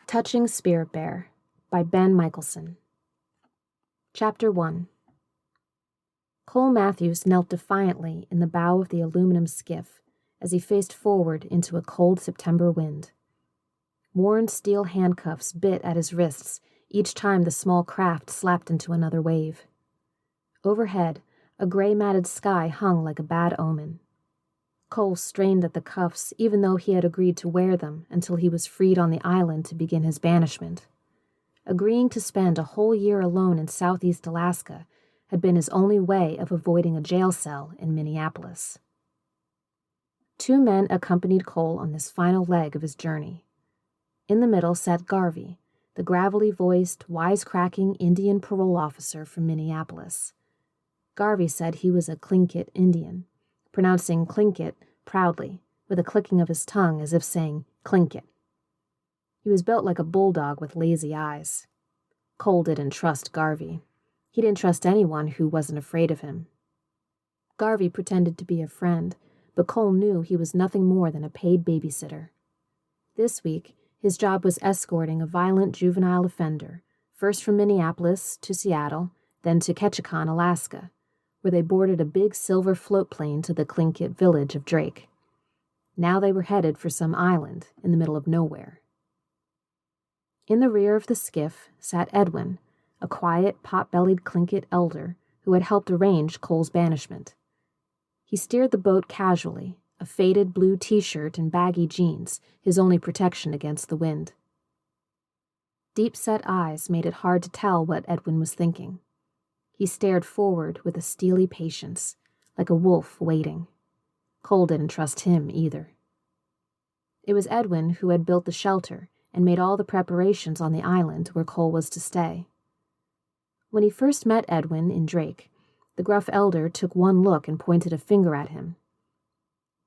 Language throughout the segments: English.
Touching Spirit Bear by Ben Mikaelsen. Chapter 1. Cole Matthews knelt defiantly in the bow of the aluminum skiff as he faced forward into a cold September wind. Worn steel handcuffs bit at his wrists each time the small craft slapped into another wave. Overhead, a gray-matted sky hung like a bad omen. Cole strained at the cuffs even though he had agreed to wear them until he was freed on the island to begin his banishment. Agreeing to spend a whole year alone in southeast Alaska had been his only way of avoiding a jail cell in Minneapolis. 2 men accompanied Cole on this final leg of his journey. In the middle sat Garvey, the gravelly-voiced, wisecracking Indian parole officer from Minneapolis. Garvey said he was a Tlingit Indian, pronouncing Tlingit proudly, with a clicking of his tongue as if saying Tlingit. He was built like a bulldog with lazy eyes. Cole didn't trust Garvey. He didn't trust anyone who wasn't afraid of him. Garvey pretended to be a friend, but Cole knew he was nothing more than a paid babysitter. This week, his job was escorting a violent juvenile offender, first from Minneapolis to Seattle, then to Ketchikan, Alaska, where they boarded a big silver float plane to the Tlingit village of Drake. Now they were headed for some island in the middle of nowhere. In the rear of the skiff sat Edwin, a quiet, pot-bellied Tlingit elder who had helped arrange Cole's banishment. He steered the boat casually, a faded blue t-shirt and baggy jeans, his only protection against the wind. Deep-set eyes made it hard to tell what Edwin was thinking. He stared forward with a steely patience, like a wolf waiting. Cole didn't trust him either. It was Edwin who had built the shelter and made all the preparations on the island where Cole was to stay. When he first met Edwin in Drake, the gruff elder took one look and pointed a finger at him.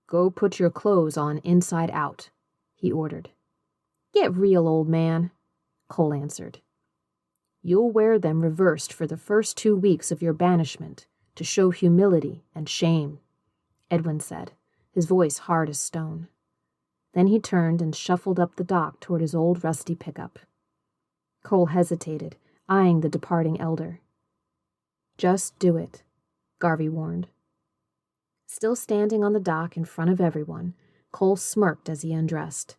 "Go put your clothes on inside out," he ordered. "Get real, old man," Cole answered. "You'll wear them reversed for the first 2 weeks of your banishment to show humility and shame," Edwin said, his voice hard as stone. Then he turned and shuffled up the dock toward his old rusty pickup. Cole hesitated, eyeing the departing elder. "Just do it," Garvey warned. Still standing on the dock in front of everyone, Cole smirked as he undressed.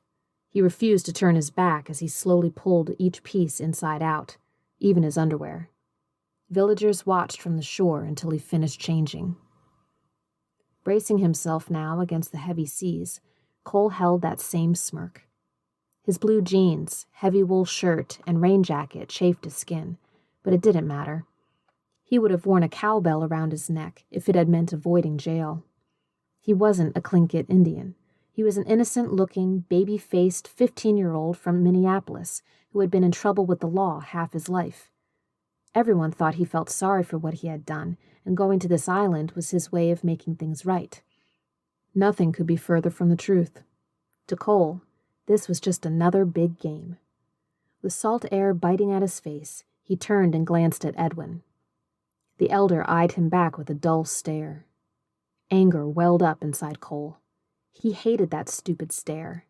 He refused to turn his back as he slowly pulled each piece inside out, even his underwear. Villagers watched from the shore until he finished changing. Bracing himself now against the heavy seas, Cole held that same smirk. His blue jeans, heavy wool shirt, and rain jacket chafed his skin, but it didn't matter. He would have worn a cowbell around his neck if it had meant avoiding jail. He wasn't a Tlingit Indian. He was an innocent-looking, baby-faced 15-year-old from Minneapolis who had been in trouble with the law half his life. Everyone thought he felt sorry for what he had done, and going to this island was his way of making things right. Nothing could be further from the truth. To Cole, this was just another big game. With salt air biting at his face, he turned and glanced at Edwin. The elder eyed him back with a dull stare. Anger welled up inside Cole. He hated that stupid stare.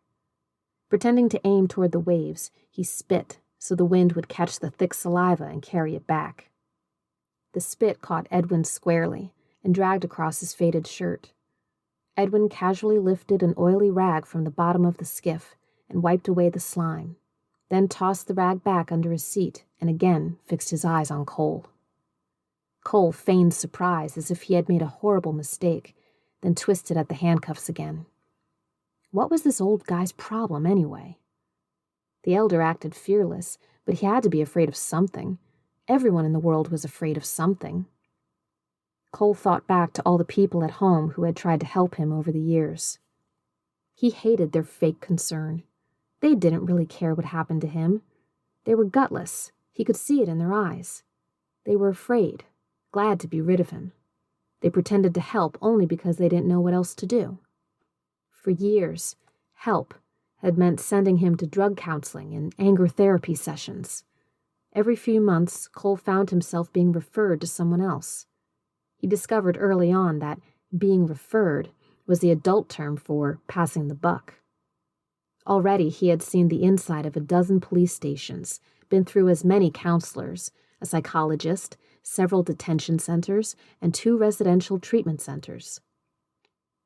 Pretending to aim toward the waves, he spit so the wind would catch the thick saliva and carry it back. The spit caught Edwin squarely and dragged across his faded shirt. Edwin casually lifted an oily rag from the bottom of the skiff and wiped away the slime, then tossed the rag back under his seat and again fixed his eyes on Cole. Cole feigned surprise as if he had made a horrible mistake, then twisted at the handcuffs again. What was this old guy's problem anyway? The elder acted fearless, but he had to be afraid of something. Everyone in the world was afraid of something. Cole thought back to all the people at home who had tried to help him over the years. He hated their fake concern. They didn't really care what happened to him. They were gutless. He could see it in their eyes. They were afraid, glad to be rid of him. They pretended to help only because they didn't know what else to do. For years, help had meant sending him to drug counseling and anger therapy sessions. Every few months, Cole found himself being referred to someone else. He discovered early on that being referred was the adult term for passing the buck. Already he had seen the inside of a dozen police stations, been through as many counselors, a psychologist, several detention centers, and 2 residential treatment centers.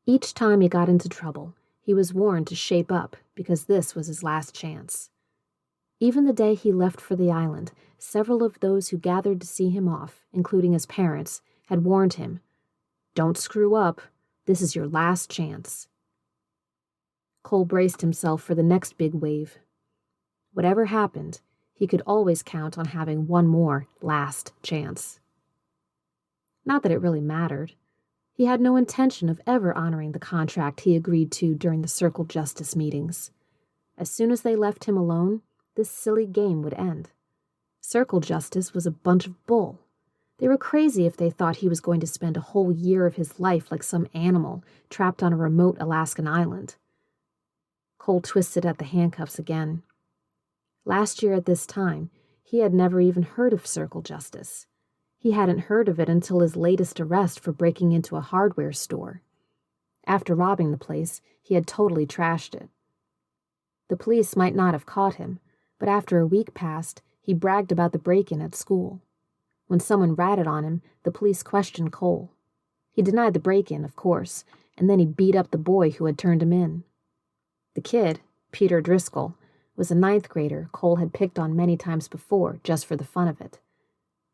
Each time he got into trouble, he was warned to shape up because this was his last chance. Even the day he left for the island, several of those who gathered to see him off, including his parents, had warned him, "Don't screw up. This is your last chance." Cole braced himself for the next big wave. Whatever happened, he could always count on having one more last chance. Not that it really mattered. He had no intention of ever honoring the contract he agreed to during the Circle Justice meetings. As soon as they left him alone, this silly game would end. Circle Justice was a bunch of bull. They were crazy if they thought he was going to spend a whole year of his life like some animal trapped on a remote Alaskan island. Cole twisted at the handcuffs again. Last year at this time, he had never even heard of Circle Justice. He hadn't heard of it until his latest arrest for breaking into a hardware store. After robbing the place, he had totally trashed it. The police might not have caught him, but after a week passed, he bragged about the break-in at school. When someone ratted on him, the police questioned Cole. He denied the break-in, of course, and then he beat up the boy who had turned him in. The kid, Peter Driscal, was a 9th grader Cole had picked on many times before just for the fun of it.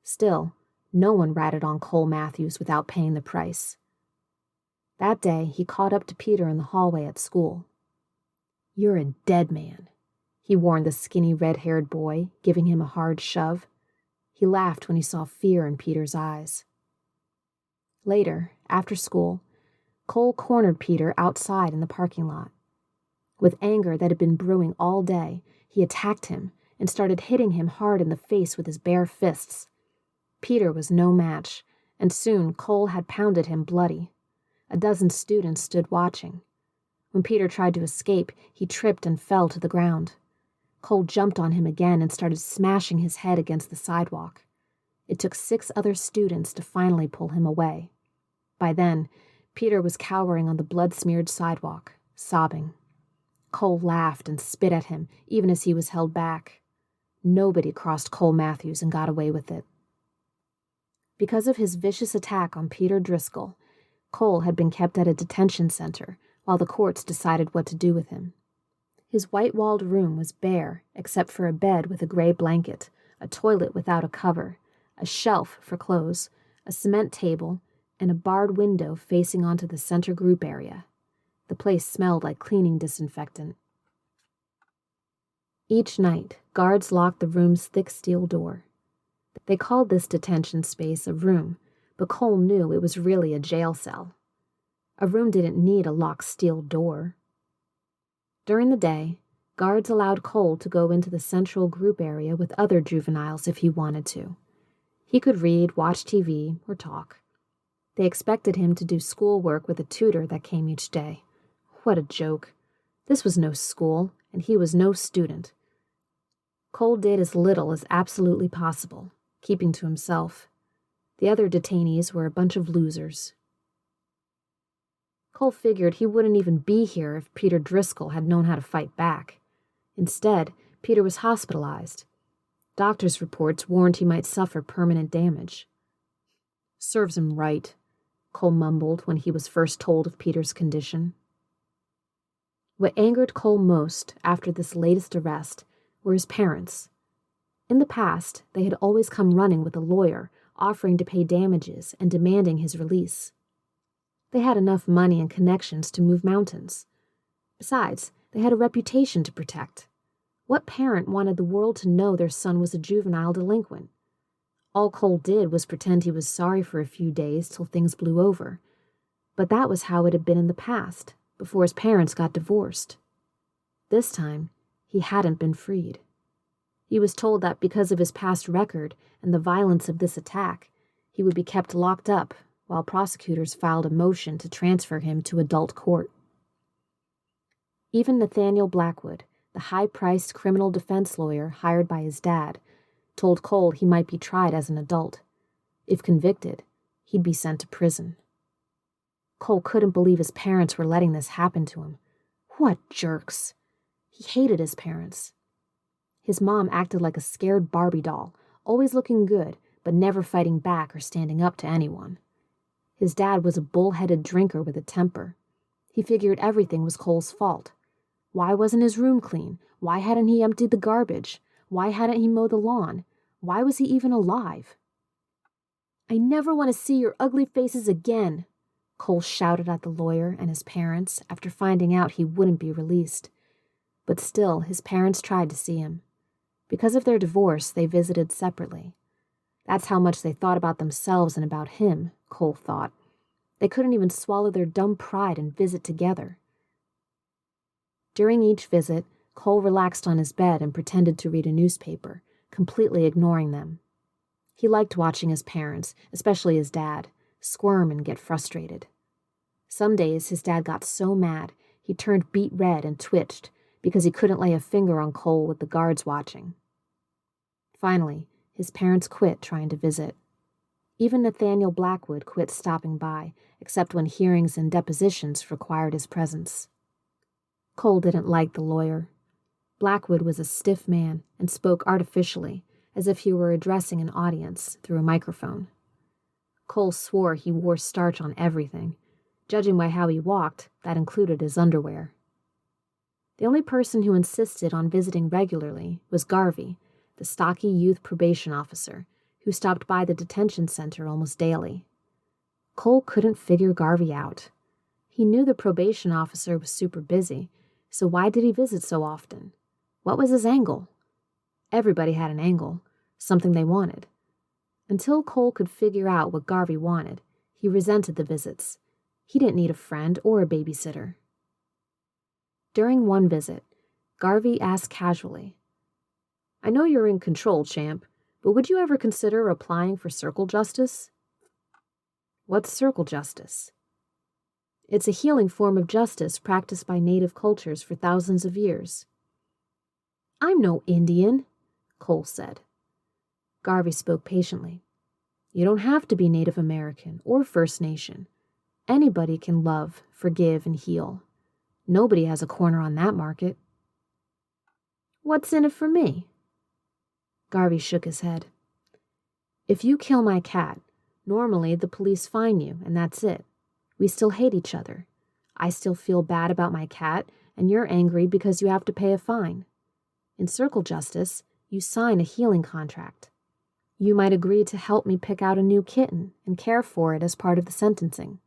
Still, no one ratted on Cole Matthews without paying the price. That day, he caught up to Peter in the hallway at school. "You're a dead man," he warned the skinny red-haired boy, giving him a hard shove. He laughed when he saw fear in Peter's eyes. Later, after school, Cole cornered Peter outside in the parking lot. With anger that had been brewing all day, he attacked him and started hitting him hard in the face with his bare fists. Peter was no match, and soon Cole had pounded him bloody. A dozen students stood watching. When Peter tried to escape, he tripped and fell to the ground. Cole jumped on him again and started smashing his head against the sidewalk. It took 6 other students to finally pull him away. By then, Peter was cowering on the blood-smeared sidewalk, sobbing. Cole laughed and spit at him, even as he was held back. Nobody crossed Cole Matthews and got away with it. Because of his vicious attack on Peter Driscal, Cole had been kept at a detention center while the courts decided what to do with him. His white-walled room was bare except for a bed with a gray blanket, a toilet without a cover, a shelf for clothes, a cement table, and a barred window facing onto the center group area. The place smelled like cleaning disinfectant. Each night, guards locked the room's thick steel door. They called this detention space a room, but Cole knew it was really a jail cell. A room didn't need a locked steel door. During the day, guards allowed Cole to go into the central group area with other juveniles if he wanted to. He could read, watch TV, or talk. They expected him to do schoolwork with a tutor that came each day. What a joke. This was no school, and he was no student. Cole did as little as absolutely possible, keeping to himself. The other detainees were a bunch of losers. Cole figured he wouldn't even be here if Peter Driscal had known how to fight back. Instead, Peter was hospitalized. Doctors' reports warned he might suffer permanent damage. "Serves him right," Cole mumbled when he was first told of Peter's condition. What angered Cole most after this latest arrest were his parents. In the past, they had always come running with a lawyer, offering to pay damages and demanding his release. They had enough money and connections to move mountains. Besides, they had a reputation to protect. What parent wanted the world to know their son was a juvenile delinquent? All Cole did was pretend he was sorry for a few days till things blew over. But that was how it had been in the past, before his parents got divorced. This time, he hadn't been freed. He was told that because of his past record and the violence of this attack, he would be kept locked up while prosecutors filed a motion to transfer him to adult court. Even Nathaniel Blackwood, the high-priced criminal defense lawyer hired by his dad, told Cole he might be tried as an adult. If convicted, he'd be sent to prison. Cole couldn't believe his parents were letting this happen to him. What jerks! He hated his parents. His mom acted like a scared Barbie doll, always looking good, but never fighting back or standing up to anyone. His dad was a bull-headed drinker with a temper. He figured everything was Cole's fault. Why wasn't his room clean? Why hadn't he emptied the garbage? Why hadn't he mowed the lawn? Why was he even alive? "I never want to see your ugly faces again," Cole shouted at the lawyer and his parents after finding out he wouldn't be released. But still, his parents tried to see him. Because of their divorce, they visited separately. That's how much they thought about themselves and about him, Cole thought. They couldn't even swallow their dumb pride and visit together. During each visit, Cole relaxed on his bed and pretended to read a newspaper, completely ignoring them. He liked watching his parents, especially his dad, squirm and get frustrated. Some days his dad got so mad he turned beet red and twitched because he couldn't lay a finger on Cole with the guards watching. Finally, his parents quit trying to visit. Even Nathaniel Blackwood quit stopping by, except when hearings and depositions required his presence. Cole didn't like the lawyer. Blackwood was a stiff man and spoke artificially, as if he were addressing an audience through a microphone. Cole swore he wore starch on everything. Judging by how he walked, that included his underwear. The only person who insisted on visiting regularly was Garvey, the stocky youth probation officer, who stopped by the detention center almost daily. Cole couldn't figure Garvey out. He knew the probation officer was super busy, so why did he visit so often? What was his angle? Everybody had an angle, something they wanted. Until Cole could figure out what Garvey wanted, he resented the visits. He didn't need a friend or a babysitter. During one visit, Garvey asked casually, "I know you're in control, champ, but would you ever consider applying for circle justice?" "What's circle justice?" "It's a healing form of justice practiced by native cultures for thousands of years." "I'm no Indian," Cole said. Garvey spoke patiently. "You don't have to be Native American or First Nation. Anybody can love, forgive, and heal. Nobody has a corner on that market." "What's in it for me?" Garvey shook his head. "If you kill my cat, normally the police fine you, and that's it. We still hate each other. I still feel bad about my cat, and you're angry because you have to pay a fine. In circle justice, you sign a healing contract. You might agree to help me pick out a new kitten and care for it as part of the sentencing."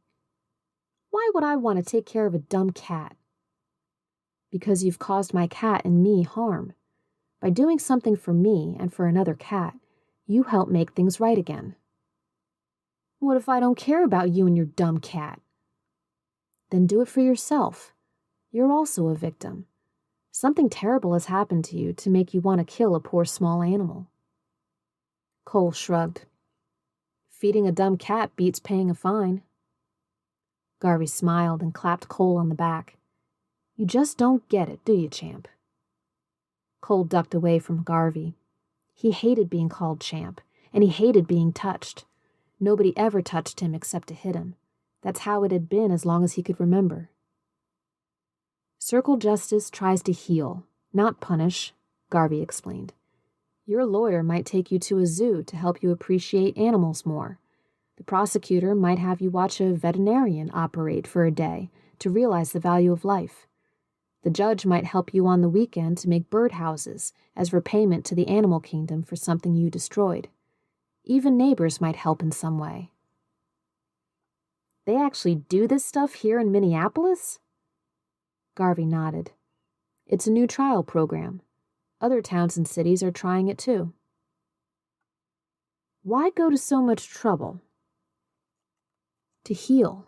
"Why would I want to take care of a dumb cat?" "Because you've caused my cat and me harm. By doing something for me and for another cat, you help make things right again." "What if I don't care about you and your dumb cat?" "Then do it for yourself. You're also a victim. Something terrible has happened to you to make you want to kill a poor small animal." Cole shrugged. "Feeding a dumb cat beats paying a fine." Garvey smiled and clapped Cole on the back. "You just don't get it, do you, champ?" Cole ducked away from Garvey. He hated being called champ, and he hated being touched. Nobody ever touched him except to hit him. That's how it had been as long as he could remember. "Circle justice tries to heal, not punish," Garvey explained. "Your lawyer might take you to a zoo to help you appreciate animals more. The prosecutor might have you watch a veterinarian operate for a day to realize the value of life. The judge might help you on the weekend to make birdhouses as repayment to the animal kingdom for something you destroyed. Even neighbors might help in some way." "They actually do this stuff here in Minneapolis?" Garvey nodded. "It's a new trial program. Other towns and cities are trying it too." "Why go to so much trouble?" "To heal.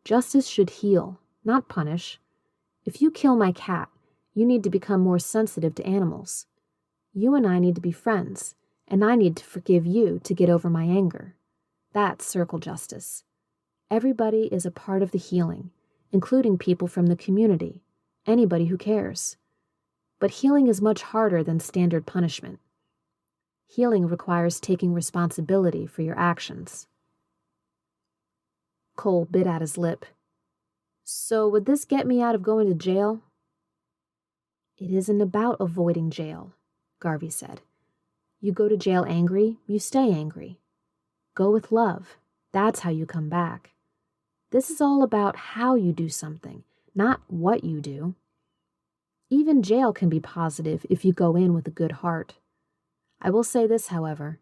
Justice should heal, not punish. If you kill my cat, you need to become more sensitive to animals. You and I need to be friends, and I need to forgive you to get over my anger. That's circle justice. Everybody is a part of the healing, including people from the community, anybody who cares. But healing is much harder than standard punishment. Healing requires taking responsibility for your actions." Cole bit at his lip. "So would this get me out of going to jail?" It isn't about avoiding jail, Garvey said. You go to jail angry, you stay angry. Go with love. That's how you come back. This is all about how you do something, not what you do. Even jail can be positive if you go in with a good heart. I will say this, however.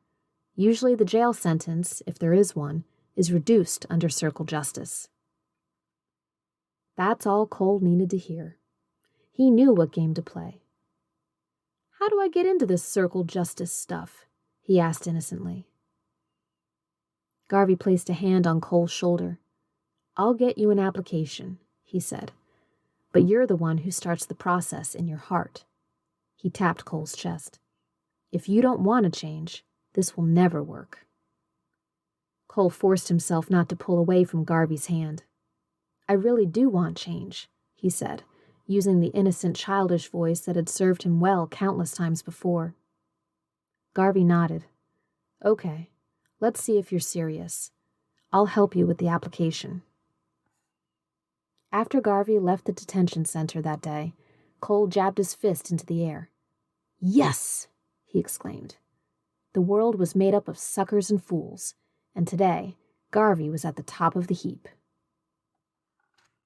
Usually the jail sentence, if there is one, is reduced under circle justice. That's all Cole needed to hear. He knew what game to play. How do I get into this circle justice stuff? He asked innocently. Garvey placed a hand on Cole's shoulder. I'll get you an application, he said. But you're the one who starts the process in your heart. He tapped Cole's chest. If you don't want to change, this will never work. Cole forced himself not to pull away from Garvey's hand. I really do want change, he said, using the innocent, childish voice that had served him well countless times before. Garvey nodded. Okay, let's see if you're serious. I'll help you with the application. After Garvey left the detention center that day, Cole jabbed his fist into the air. Yes, he exclaimed. The world was made up of suckers and fools, and today, Garvey was at the top of the heap.